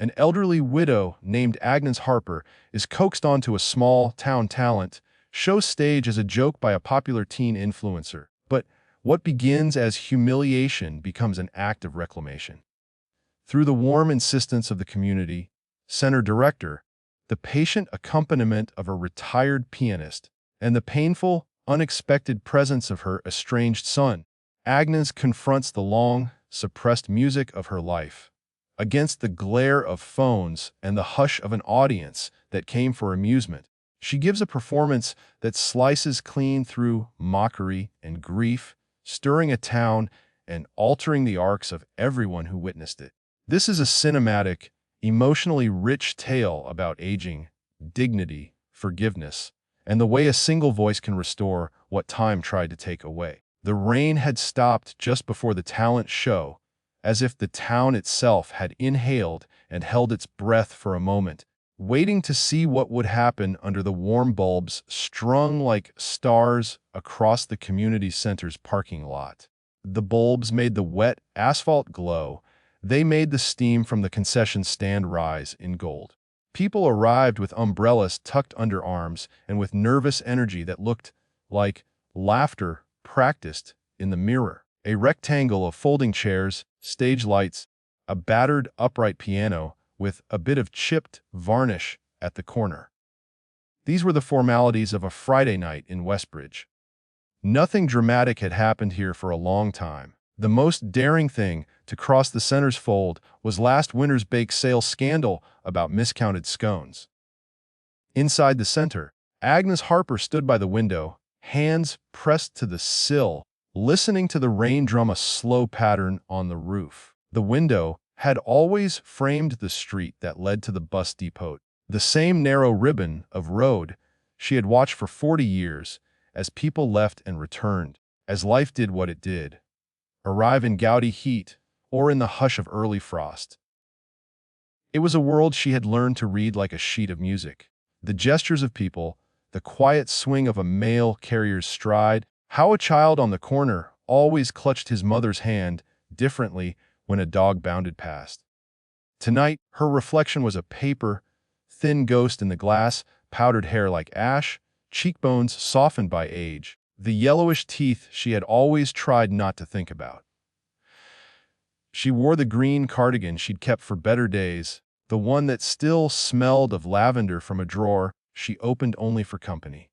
An elderly widow named Agnes Harper is coaxed onto a small-town talent show stage as a joke by a popular teen influencer. But what begins as humiliation becomes an act of reclamation. Through the warm insistence of the community center director, the patient accompaniment of a retired pianist, and the painful, unexpected presence of her estranged son, Agnes confronts the long, suppressed music of her life. Against the glare of phones and the hush of an audience that came for amusement, she gives a performance that slices clean through mockery and grief, stirring a town and altering the arcs of everyone who witnessed it. This is a cinematic, emotionally rich tale about aging, dignity, forgiveness, and the way a single voice can restore what time tried to take away. The rain had stopped just before the talent show, as if the town itself had inhaled and held its breath for a moment, waiting to see what would happen under the warm bulbs strung like stars across the community center's parking lot. The bulbs made the wet asphalt glow. They made the steam from the concession stand rise in gold. People arrived with umbrellas tucked under arms and with nervous energy that looked like laughter practiced in the mirror. A rectangle of folding chairs, stage lights, a battered upright piano with a bit of chipped varnish at the corner. These were the formalities of a Friday night in Westbridge. Nothing dramatic had happened here for a long time. The most daring thing to cross the center's fold was last winter's bake sale scandal about miscounted scones. Inside the center, Agnes Harper stood by the window, hands pressed to the sill, listening to the rain drum a slow pattern on the roof. The window had always framed the street that led to the bus depot, the same narrow ribbon of road she had watched for 40 years as people left and returned, as life did what it did, arrive in gouty heat or in the hush of early frost. It was a world she had learned to read like a sheet of music. The gestures of people, the quiet swing of a mail carrier's stride, how a child on the corner always clutched his mother's hand differently when a dog bounded past. Tonight, her reflection was a paper, thin ghost in the glass, powdered hair like ash, cheekbones softened by age, the yellowish teeth she had always tried not to think about. She wore the green cardigan she'd kept for better days, the one that still smelled of lavender from a drawer she opened only for company.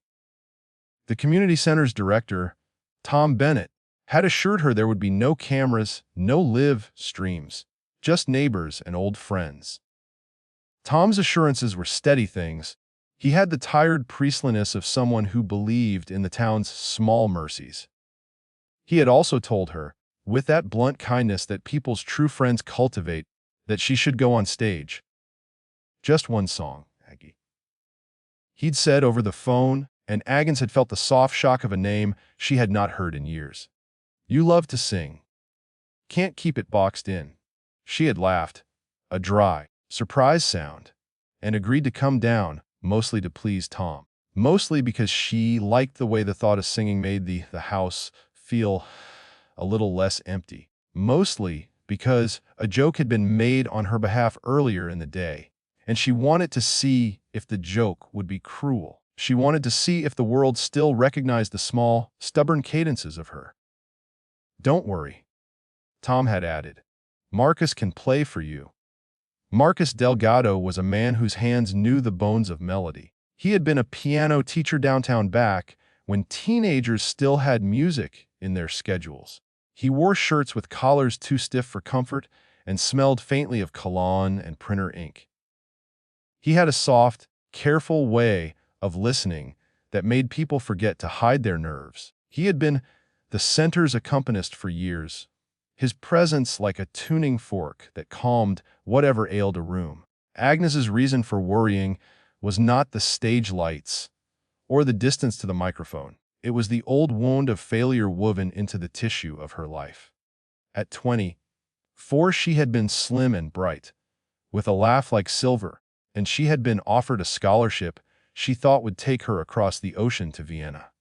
The community center's director, Tom Bennett, had assured her there would be no cameras, no live streams, just neighbors and old friends. Tom's assurances were steady things. He had the tired priestliness of someone who believed in the town's small mercies. He had also told her, with that blunt kindness that people's true friends cultivate, that she should go on stage. Just one song, Aggie. He'd said over the phone, and Agnes had felt the soft shock of a name she had not heard in years. You love to sing. Can't keep it boxed in. She had laughed, a dry, surprised sound, and agreed to come down, mostly to please Tom. Mostly because she liked the way the thought of singing made the house feel a little less empty. Mostly because a joke had been made on her behalf earlier in the day, and she wanted to see if the joke would be cruel. She wanted to see if the world still recognized the small, stubborn cadences of her. Don't worry, Tom had added. Marcus can play for you. Marcus Delgado was a man whose hands knew the bones of melody. He had been a piano teacher downtown back when teenagers still had music in their schedules. He wore shirts with collars too stiff for comfort and smelled faintly of cologne and printer ink. He had a soft, careful way of listening that made people forget to hide their nerves. He had been the center's accompanist for years, his presence like a tuning fork that calmed whatever ailed a room. Agnes's reason for worrying was not the stage lights or the distance to the microphone. It was the old wound of failure woven into the tissue of her life. At 24, she had been slim and bright, with a laugh like silver, and she had been offered a scholarship she thought would take her across the ocean to Vienna.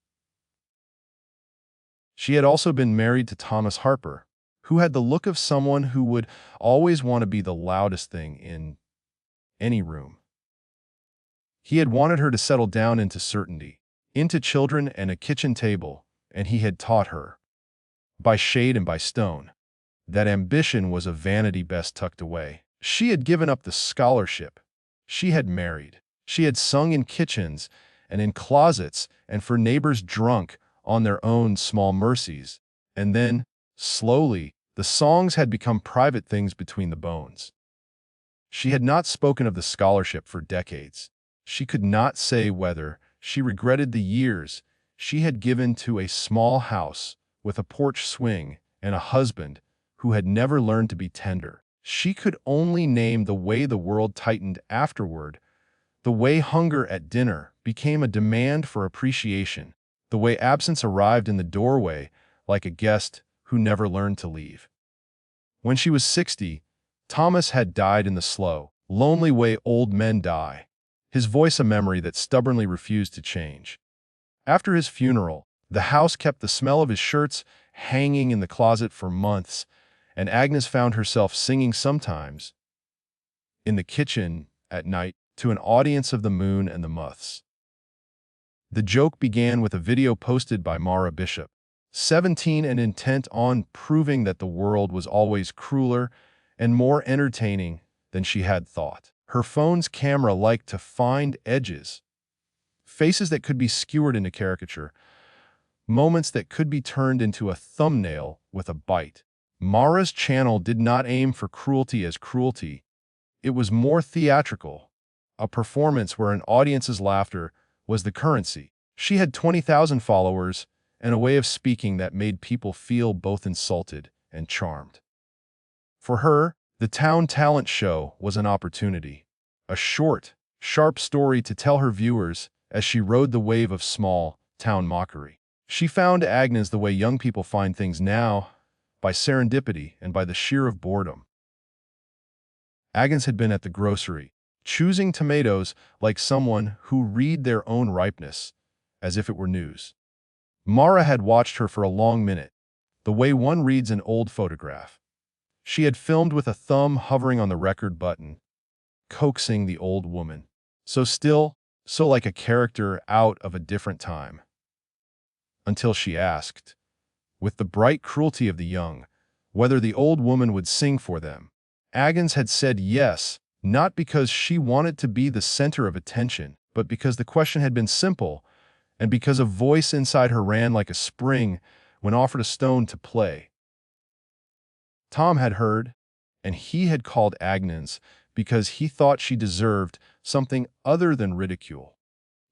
She had also been married to Thomas Harper, who had the look of someone who would always want to be the loudest thing in any room. He had wanted her to settle down into certainty, into children and a kitchen table, and he had taught her, by shade and by stone, that ambition was a vanity best tucked away. She had given up the scholarship. She had married. She had sung in kitchens and in closets and for neighbors drunk on their own small mercies. And then, slowly, the songs had become private things between the bones. She had not spoken of the scholarship for decades. She could not say whether she regretted the years she had given to a small house with a porch swing and a husband who had never learned to be tender. She could only name the way the world tightened afterward, the way hunger at dinner became a demand for appreciation, the way absence arrived in the doorway like a guest who never learned to leave. When she was 60, Thomas had died in the slow, lonely way old men die, his voice a memory that stubbornly refused to change. After his funeral, the house kept the smell of his shirts hanging in the closet for months, and Agnes found herself singing sometimes, in the kitchen, at night, to an audience of the moon and the moths. The joke began with a video posted by Mara Bishop, 17 and intent on proving that the world was always crueler and more entertaining than she had thought. Her phone's camera liked to find edges, faces that could be skewered into caricature, moments that could be turned into a thumbnail with a bite. Mara's channel did not aim for cruelty as cruelty. It was more theatrical, a performance where an audience's laughter was the currency. She had 20,000 followers and a way of speaking that made people feel both insulted and charmed. For her, the Town Talent Show was an opportunity, a short, sharp story to tell her viewers as she rode the wave of small, town mockery. She found Agnes the way young people find things now, by serendipity and by the sheer of boredom. Agnes had been at the grocery, choosing tomatoes like someone who read their own ripeness, as if it were news. Mara had watched her for a long minute, the way one reads an old photograph. She had filmed with a thumb hovering on the record button, coaxing the old woman. So still, so like a character out of a different time. Until she asked, with the bright cruelty of the young, whether the old woman would sing for them. Agnes had said yes, not because she wanted to be the center of attention, but because the question had been simple, and because a voice inside her ran like a spring when offered a stone to play. Tom had heard, and he had called Agnes because he thought she deserved something other than ridicule.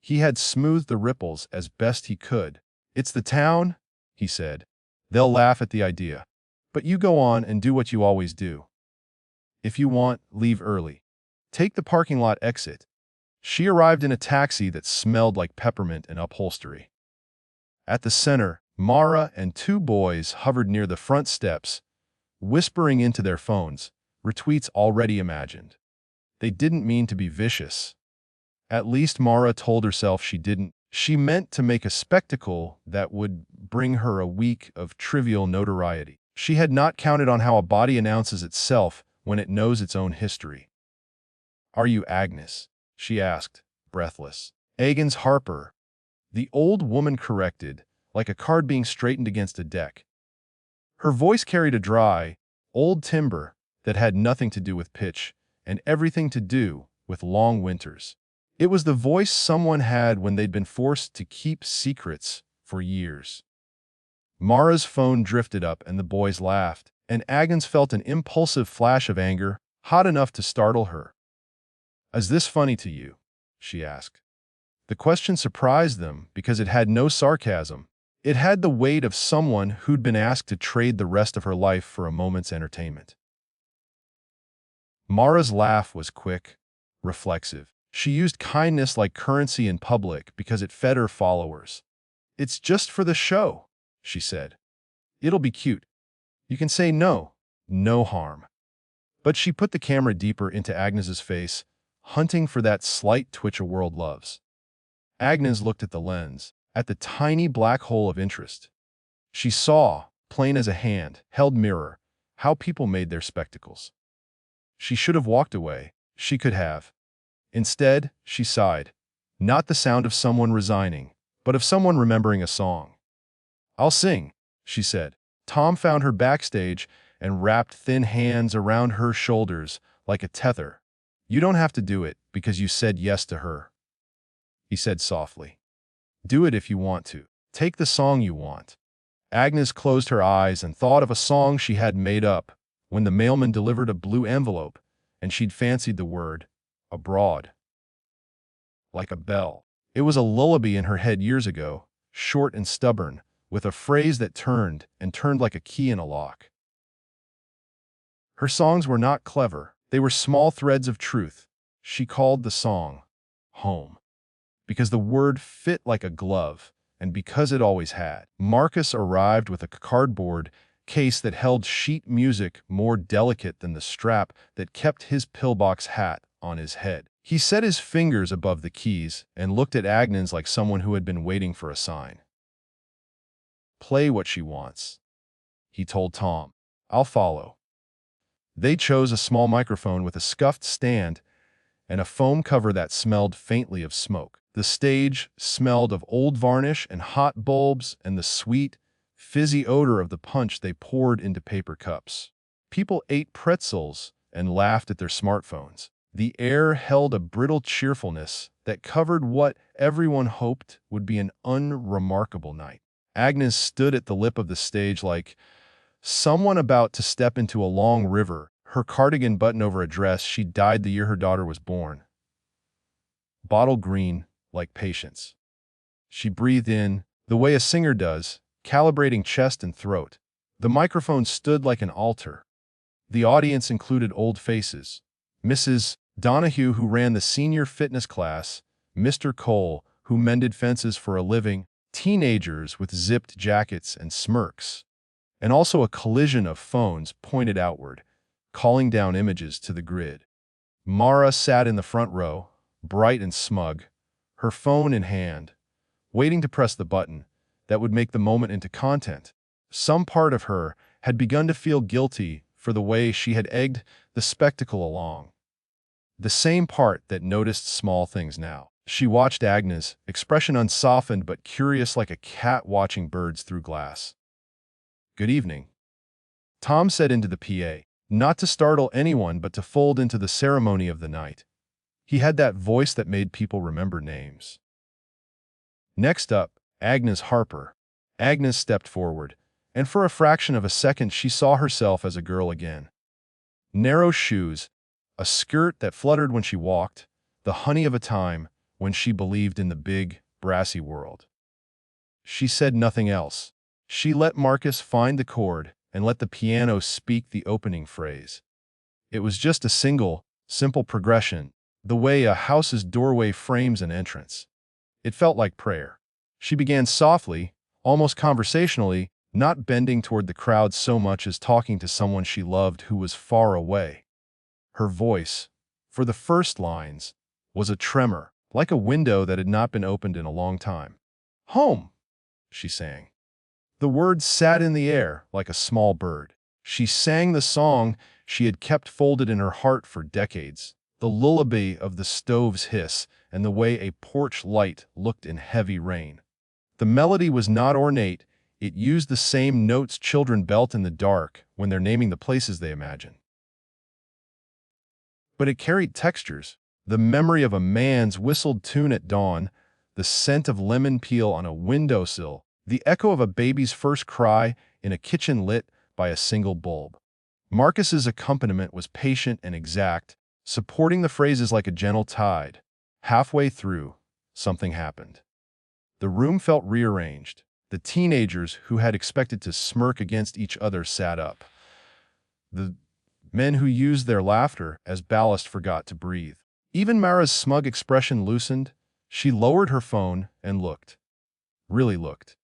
He had smoothed the ripples as best he could. "It's the town," he said. "They'll laugh at the idea. But you go on and do what you always do. If you want, leave early. Take the parking lot exit." She arrived in a taxi that smelled like peppermint and upholstery. At the center, Mara and two boys hovered near the front steps, whispering into their phones, retweets already imagined. They didn't mean to be vicious. At least Mara told herself she didn't. She meant to make a spectacle that would bring her a week of trivial notoriety. She had not counted on how a body announces itself when it knows its own history. "Are you Agnes?" she asked, breathless. "Agnes Harper," the old woman corrected, like a card being straightened against a deck. Her voice carried a dry, old timbre that had nothing to do with pitch and everything to do with long winters. It was the voice someone had when they'd been forced to keep secrets for years. Mara's phone drifted up and the boys laughed, and Agnes felt an impulsive flash of anger, hot enough to startle her. "Is this funny to you?" she asked. The question surprised them because it had no sarcasm. It had the weight of someone who'd been asked to trade the rest of her life for a moment's entertainment. Mara's laugh was quick, reflexive. She used kindness like currency in public because it fed her followers. "It's just for the show," she said. "It'll be cute. You can say no, no harm." But she put the camera deeper into Agnes's face, hunting for that slight twitch a world loves. Agnes looked at the lens, at the tiny black hole of interest. She saw, plain as a hand-held mirror, how people made their spectacles. She should have walked away. She could have. Instead, she sighed. Not the sound of someone resigning, but of someone remembering a song. "I'll sing," she said. Tom found her backstage and wrapped thin hands around her shoulders like a tether. "You don't have to do it because you said yes to her," he said softly. "Do it if you want to. Take the song you want." Agnes closed her eyes and thought of a song she had made up when the mailman delivered a blue envelope, and she'd fancied the word abroad like a bell. It was a lullaby in her head years ago, short and stubborn, with a phrase that turned and turned like a key in a lock. Her songs were not clever. They were small threads of truth. She called the song Home, because the word fit like a glove, and because it always had. Marcus arrived with a cardboard case that held sheet music more delicate than the strap that kept his pillbox hat on his head. He set his fingers above the keys and looked at Agnes like someone who had been waiting for a sign. "Play what she wants," he told Tom. "I'll follow." They chose a small microphone with a scuffed stand and a foam cover that smelled faintly of smoke. The stage smelled of old varnish and hot bulbs and the sweet, fizzy odor of the punch they poured into paper cups. People ate pretzels and laughed at their smartphones. The air held a brittle cheerfulness that covered what everyone hoped would be an unremarkable night. Agnes stood at the lip of the stage like someone about to step into a long river, her cardigan buttoned over a dress she dyed the year her daughter was born. Bottle green, like patience. She breathed in, the way a singer does, calibrating chest and throat. The microphone stood like an altar. The audience included old faces. Mrs. Donahue, who ran the senior fitness class, Mr. Cole, who mended fences for a living, teenagers with zipped jackets and smirks, and also a collision of phones pointed outward, calling down images to the grid. Mara sat in the front row, bright and smug, her phone in hand, waiting to press the button that would make the moment into content. Some part of her had begun to feel guilty for the way she had egged the spectacle along. The same part that noticed small things now. She watched Agnes, expression unsoftened but curious like a cat watching birds through glass. "Good evening," Tom said into the PA, not to startle anyone but to fold into the ceremony of the night. He had that voice that made people remember names. Next up, Agnes Harper. Agnes stepped forward, and for a fraction of a second she saw herself as a girl again. Narrow shoes, a skirt that fluttered when she walked, the honey of a time when she believed in the big, brassy world. She said nothing else. She let Marcus find the chord and let the piano speak the opening phrase. It was just a single, simple progression, the way a house's doorway frames an entrance. It felt like prayer. She began softly, almost conversationally, not bending toward the crowd so much as talking to someone she loved who was far away. Her voice, for the first lines, was a tremor, like a window that had not been opened in a long time. "Home," she sang. The words sat in the air like a small bird. She sang the song she had kept folded in her heart for decades, the lullaby of the stove's hiss and the way a porch light looked in heavy rain. The melody was not ornate. It used the same notes children belt in the dark when they're naming the places they imagine. But it carried textures, the memory of a man's whistled tune at dawn, the scent of lemon peel on a windowsill, the echo of a baby's first cry in a kitchen lit by a single bulb. Marcus's accompaniment was patient and exact, supporting the phrases like a gentle tide. Halfway through, something happened. The room felt rearranged. The teenagers who had expected to smirk against each other sat up. The men who used their laughter as ballast forgot to breathe. Even Mara's smug expression loosened. She lowered her phone and looked. Really looked.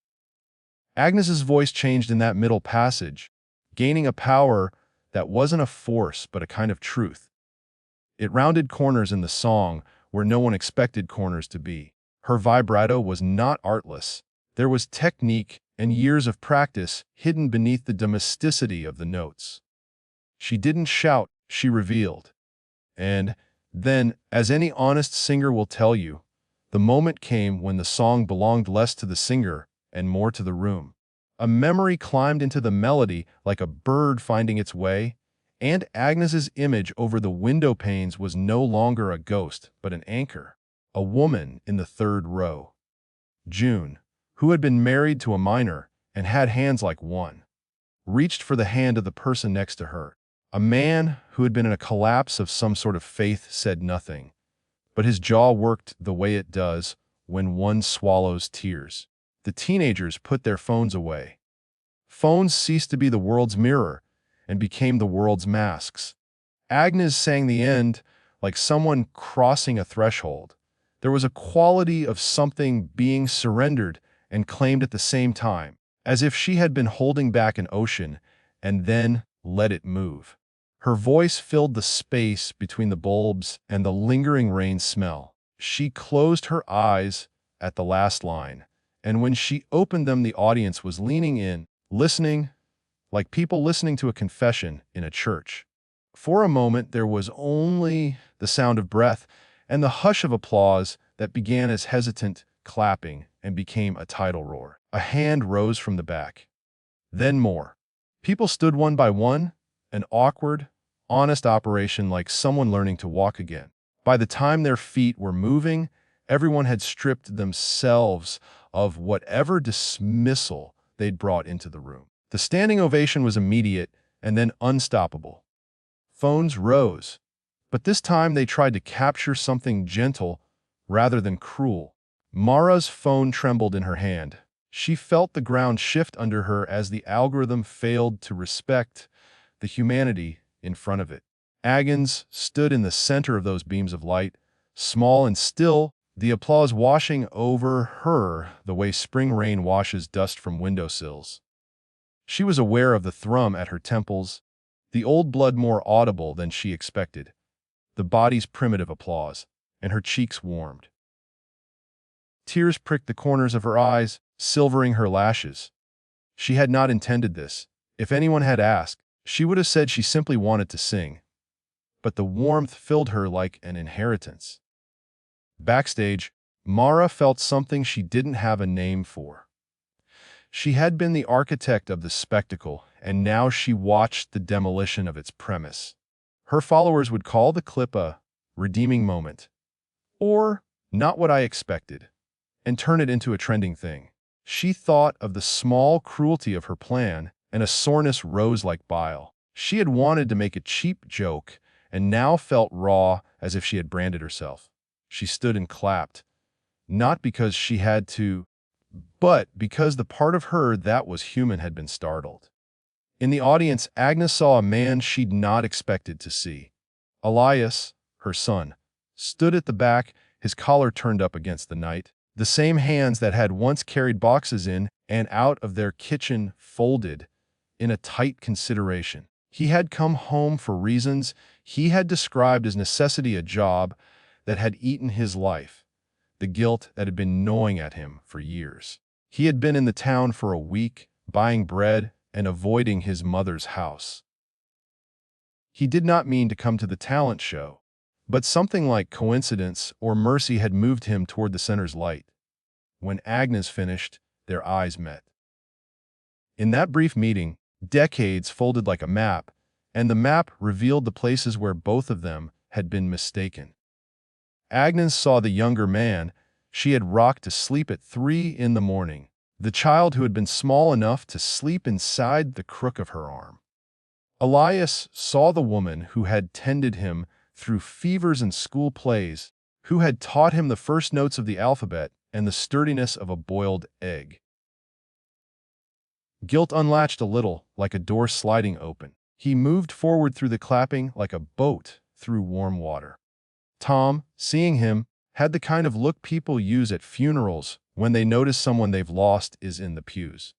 Agnes's voice changed in that middle passage, gaining a power that wasn't a force but a kind of truth. It rounded corners in the song where no one expected corners to be. Her vibrato was not artless. There was technique and years of practice hidden beneath the domesticity of the notes. She didn't shout, she revealed. And Then, as any honest singer will tell you, the moment came when the song belonged less to the singer and more to the room. A memory climbed into the melody like a bird finding its way, and Agnes's image over the window panes was no longer a ghost, but an anchor. A woman in the third row. June, who had been married to a miner and had hands like one, reached for the hand of the person next to her. A man who had been in a collapse of some sort of faith said nothing, but his jaw worked the way it does when one swallows tears. The teenagers put their phones away. Phones ceased to be the world's mirror and became the world's masks. Agnes sang the end like someone crossing a threshold. There was a quality of something being surrendered and claimed at the same time, as if she had been holding back an ocean and then let it move. Her voice filled the space between the bulbs and the lingering rain smell. She closed her eyes at the last line, and when she opened them, the audience was leaning in, listening, like people listening to a confession in a church. For a moment, there was only the sound of breath and the hush of applause that began as hesitant clapping and became a tidal roar. A hand rose from the back. Then more. People stood one by one, an awkward, honest operation like someone learning to walk again. By the time their feet were moving, everyone had stripped themselves of whatever dismissal they'd brought into the room. The standing ovation was immediate and then unstoppable. Phones rose, but this time they tried to capture something gentle rather than cruel. Mara's phone trembled in her hand. She felt the ground shift under her as the algorithm failed to respect the humanity in front of it. Agnes stood in the center of those beams of light, small and still, the applause washing over her the way spring rain washes dust from windowsills. She was aware of the thrum at her temples, the old blood more audible than she expected, the body's primitive applause, and her cheeks warmed. Tears pricked the corners of her eyes, silvering her lashes. She had not intended this. If anyone had asked, she would have said she simply wanted to sing. But the warmth filled her like an inheritance. Backstage, Mara felt something she didn't have a name for. She had been the architect of the spectacle, and now she watched the demolition of its premise. Her followers would call the clip a redeeming moment, or not what I expected, and turn it into a trending thing. She thought of the small cruelty of her plan, and a soreness rose like bile. She had wanted to make a cheap joke, and now felt raw as if she had branded herself. She stood and clapped, not because she had to, but because the part of her that was human had been startled. In the audience, Agnes saw a man she'd not expected to see. Elias, her son, stood at the back, his collar turned up against the night. The same hands that had once carried boxes in and out of their kitchen folded in a tight consideration. He had come home for reasons he had described as necessity, a job that had eaten his life, the guilt that had been gnawing at him for years. He had been in the town for a week, buying bread and avoiding his mother's house. He did not mean to come to the talent show, but something like coincidence or mercy had moved him toward the center's light. When Agnes finished, their eyes met. In that brief meeting, decades folded like a map, and the map revealed the places where both of them had been mistaken. Agnes saw the younger man she had rocked to sleep at 3 in the morning, the child who had been small enough to sleep inside the crook of her arm. Elias saw the woman who had tended him through fevers and school plays, who had taught him the first notes of the alphabet and the sturdiness of a boiled egg. Guilt unlatched a little, like a door sliding open. He moved forward through the clapping like a boat through warm water. Tom, seeing him, had the kind of look people use at funerals when they notice someone they've lost is in the pews.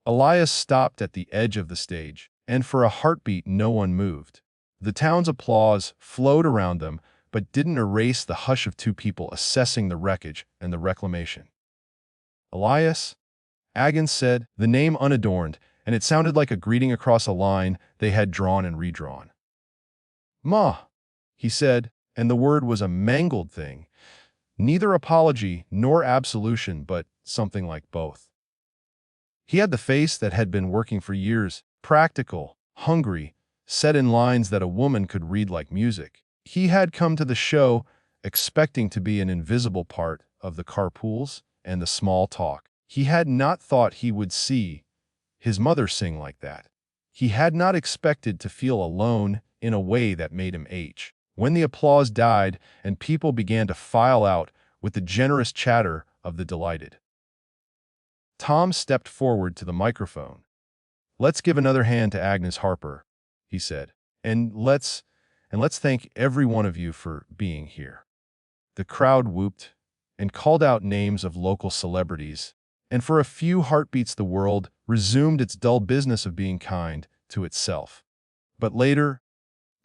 Elias stopped at the edge of the stage, and for a heartbeat no one moved. The town's applause flowed around them, but didn't erase the hush of two people assessing the wreckage and the reclamation. Elias, Agnes said, the name unadorned, and it sounded like a greeting across a line they had drawn and redrawn. Ma, he said, and the word was a mangled thing. Neither apology nor absolution, but something like both. He had the face that had been working for years, practical, hungry, set in lines that a woman could read like music. He had come to the show expecting to be an invisible part of the carpools and the small talk. He had not thought he would see his mother sing like that. He had not expected to feel alone in a way that made him ache. When the applause died and people began to file out with the generous chatter of the delighted, Tom stepped forward to the microphone. "Let's give another hand to Agnes Harper," he said. And let's thank every one of you for being here." The crowd whooped and called out names of local celebrities, and for a few heartbeats the world resumed its dull business of being kind to itself. But later,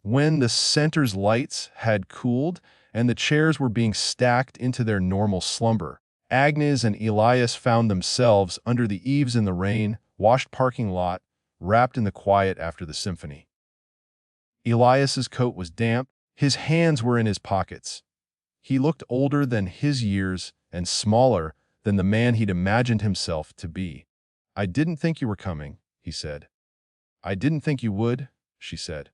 when the center's lights had cooled and the chairs were being stacked into their normal slumber, Agnes and Elias found themselves under the eaves in the rain-washed parking lot, wrapped in the quiet after the symphony. Elias's coat was damp, his hands were in his pockets. He looked older than his years and smaller than the man he'd imagined himself to be. "I didn't think you were coming," he said. "I didn't think you would," she said.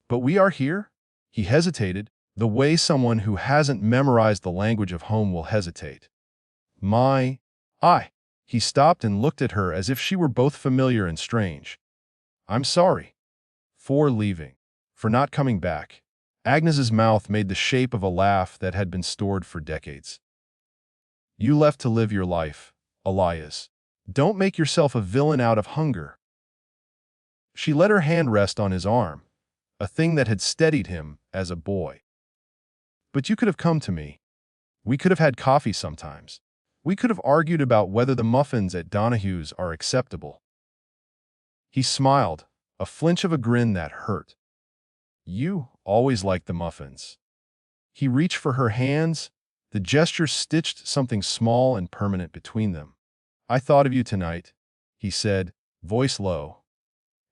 "But we are here?" He hesitated, the way someone who hasn't memorized the language of home will hesitate. He stopped and looked at her as if she were both familiar and strange. "I'm sorry. For leaving. For not coming back." Agnes's mouth made the shape of a laugh that had been stored for decades. "You left to live your life, Elias. Don't make yourself a villain out of hunger." She let her hand rest on his arm, a thing that had steadied him as a boy. "But you could have come to me. We could have had coffee sometimes. We could have argued about whether the muffins at Donahue's are acceptable." He smiled, a flinch of a grin that hurt. "You always liked the muffins." He reached for her hands, the gesture stitched something small and permanent between them. "I thought of you tonight," he said, voice low.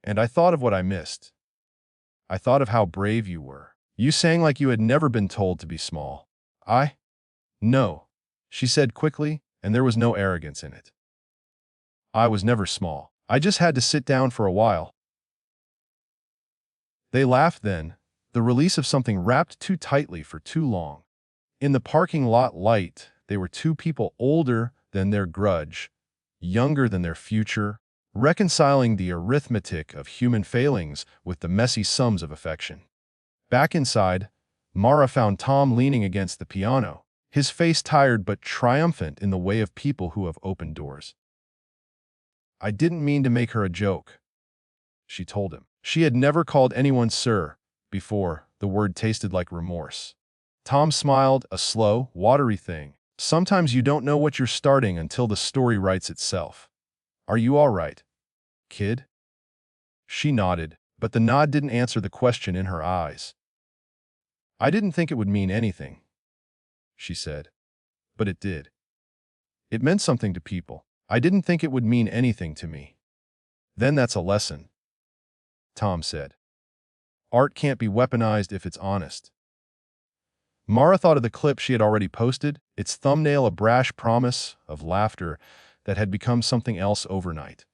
"And I thought of what I missed. I thought of how brave you were. You sang like you had never been told to be small." "No," she said quickly, and there was no arrogance in it. "I was never small. I just had to sit down for a while." They laughed then, the release of something wrapped too tightly for too long. In the parking lot light, they were two people older than their grudge, younger than their future, reconciling the arithmetic of human failings with the messy sums of affection. Back inside, Mara found Tom leaning against the piano, his face tired but triumphant in the way of people who have opened doors. "I didn't mean to make her a joke," she told him. She had never called anyone sir before. The word tasted like remorse. Tom smiled, a slow, watery thing. "Sometimes you don't know what you're starting until the story writes itself. Are you all right, kid?" She nodded, but the nod didn't answer the question in her eyes. "I didn't think it would mean anything," she said. "But it did. It meant something to people. I didn't think it would mean anything to me." "Then that's a lesson," Tom said. "Art can't be weaponized if it's honest." Mara thought of the clip she had already posted, its thumbnail a brash promise of laughter that had become something else overnight.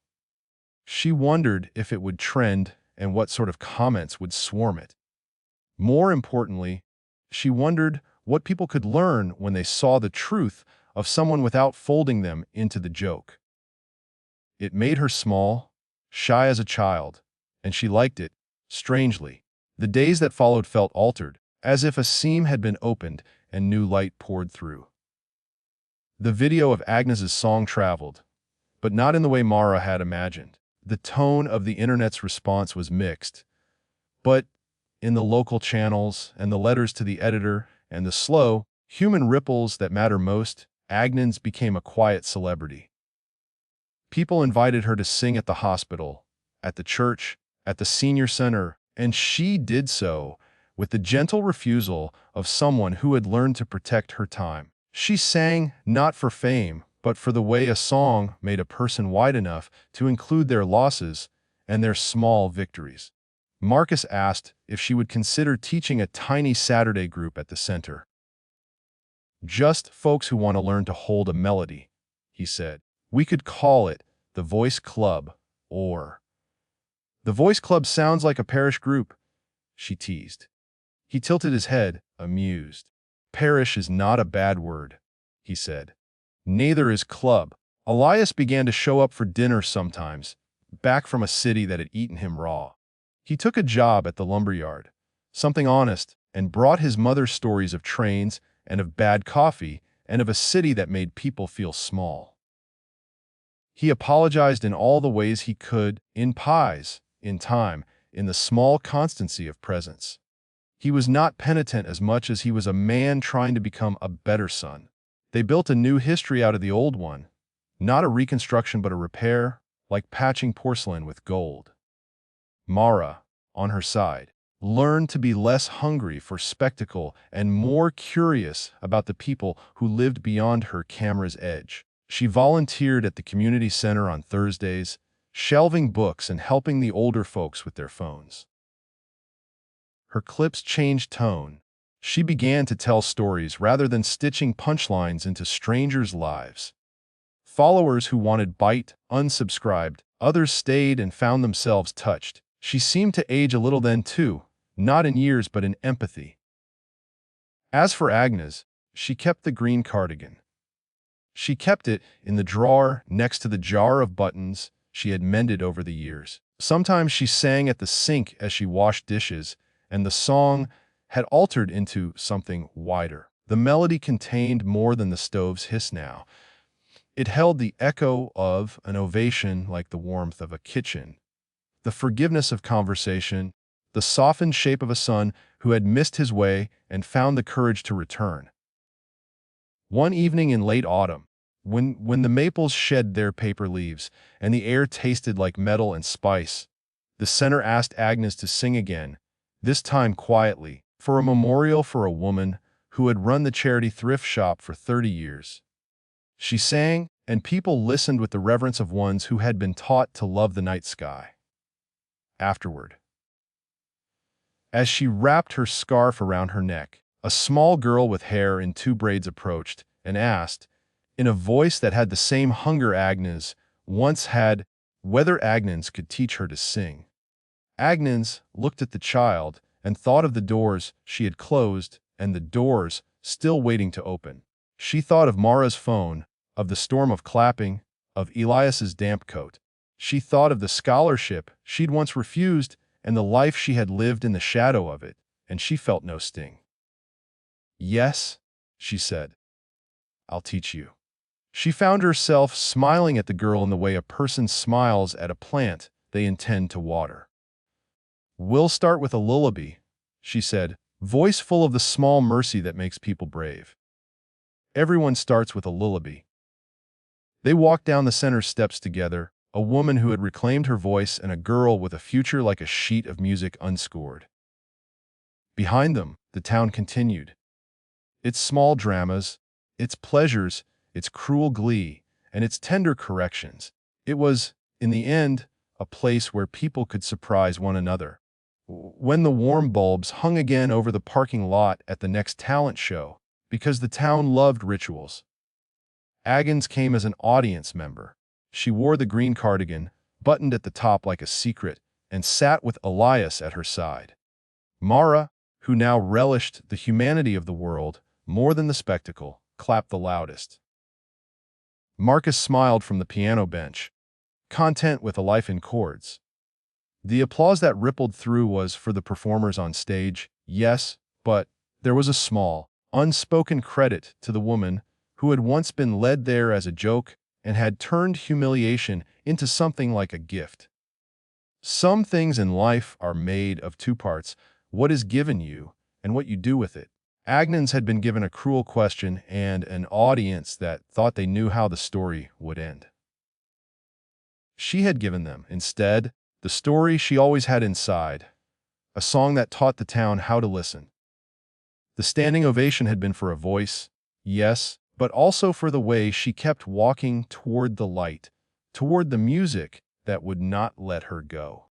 She wondered if it would trend and what sort of comments would swarm it. More importantly, she wondered what people could learn when they saw the truth of someone without folding them into the joke. It made her small, shy as a child, and she liked it, strangely. The days that followed felt altered, as if a seam had been opened and new light poured through. The video of Agnes's song traveled, but not in the way Mara had imagined. The tone of the internet's response was mixed, but in the local channels and the letters to the editor and the slow, human ripples that matter most, Agnes became a quiet celebrity. People invited her to sing at the hospital, at the church, at the senior center, and she did so with the gentle refusal of someone who had learned to protect her time. She sang not for fame, but for the way a song made a person wide enough to include their losses and their small victories. Marcus asked if she would consider teaching a tiny Saturday group at the center. Just folks who want to learn to hold a melody, he said. We could call it the Voice Club, or... The Voice Club sounds like a parish group, she teased. He tilted his head, amused. Parish is not a bad word, he said. Neither is club. Elias began to show up for dinner sometimes, back from a city that had eaten him raw. He took a job at the lumberyard, something honest, and brought his mother stories of trains and of bad coffee and of a city that made people feel small. He apologized in all the ways he could, in pies, in time, in the small constancy of presence. He was not penitent as much as he was a man trying to become a better son. They built a new history out of the old one, not a reconstruction but a repair, like patching porcelain with gold. Mara, on her side, learned to be less hungry for spectacle and more curious about the people who lived beyond her camera's edge. She volunteered at the community center on Thursdays, shelving books and helping the older folks with their phones. Her clips changed tone. She began to tell stories rather than stitching punchlines into strangers' lives. Followers who wanted bite unsubscribed, others stayed and found themselves touched. She seemed to age a little then too, not in years but in empathy. As for Agnes, she kept the green cardigan. She kept it in the drawer next to the jar of buttons she had mended over the years. Sometimes she sang at the sink as she washed dishes, and the song had altered into something wider. The melody contained more than the stove's hiss now. It held the echo of an ovation like the warmth of a kitchen, the forgiveness of conversation, the softened shape of a son who had missed his way and found the courage to return. One evening in late autumn, when the maples shed their paper leaves and the air tasted like metal and spice, the center asked Agnes to sing again, this time quietly, for a memorial for a woman who had run the charity thrift shop for 30 years. She sang, and people listened with the reverence of ones who had been taught to love the night sky. Afterward, as she wrapped her scarf around her neck, a small girl with hair in 2 braids approached and asked, in a voice that had the same hunger Agnes once had, whether Agnes could teach her to sing. Agnes looked at the child and thought of the doors she had closed and the doors still waiting to open. She thought of Mara's phone, of the storm of clapping, of Elias's damp coat. She thought of the scholarship she'd once refused and the life she had lived in the shadow of it, and she felt no sting. Yes, she said, I'll teach you. She found herself smiling at the girl in the way a person smiles at a plant they intend to water. We'll start with a lullaby, she said, voice full of the small mercy that makes people brave. Everyone starts with a lullaby. They walked down the center steps together, a woman who had reclaimed her voice and a girl with a future like a sheet of music unscored. Behind them, the town continued. Its small dramas, its pleasures, its cruel glee, and its tender corrections. It was, in the end, a place where people could surprise one another. When the warm bulbs hung again over the parking lot at the next talent show, because the town loved rituals, Agnes came as an audience member. She wore the green cardigan, buttoned at the top like a secret, and sat with Elias at her side. Mara, who now relished the humanity of the world more than the spectacle, clapped the loudest. Marcus smiled from the piano bench, content with a life in chords. The applause that rippled through was for the performers on stage, yes, but there was a small, unspoken credit to the woman who had once been led there as a joke and had turned humiliation into something like a gift. Some things in life are made of 2 parts, what is given you and what you do with it. Agnes had been given a cruel question and an audience that thought they knew how the story would end. She had given them, instead, the story she always had inside, a song that taught the town how to listen. The standing ovation had been for a voice, yes, but also for the way she kept walking toward the light, toward the music that would not let her go.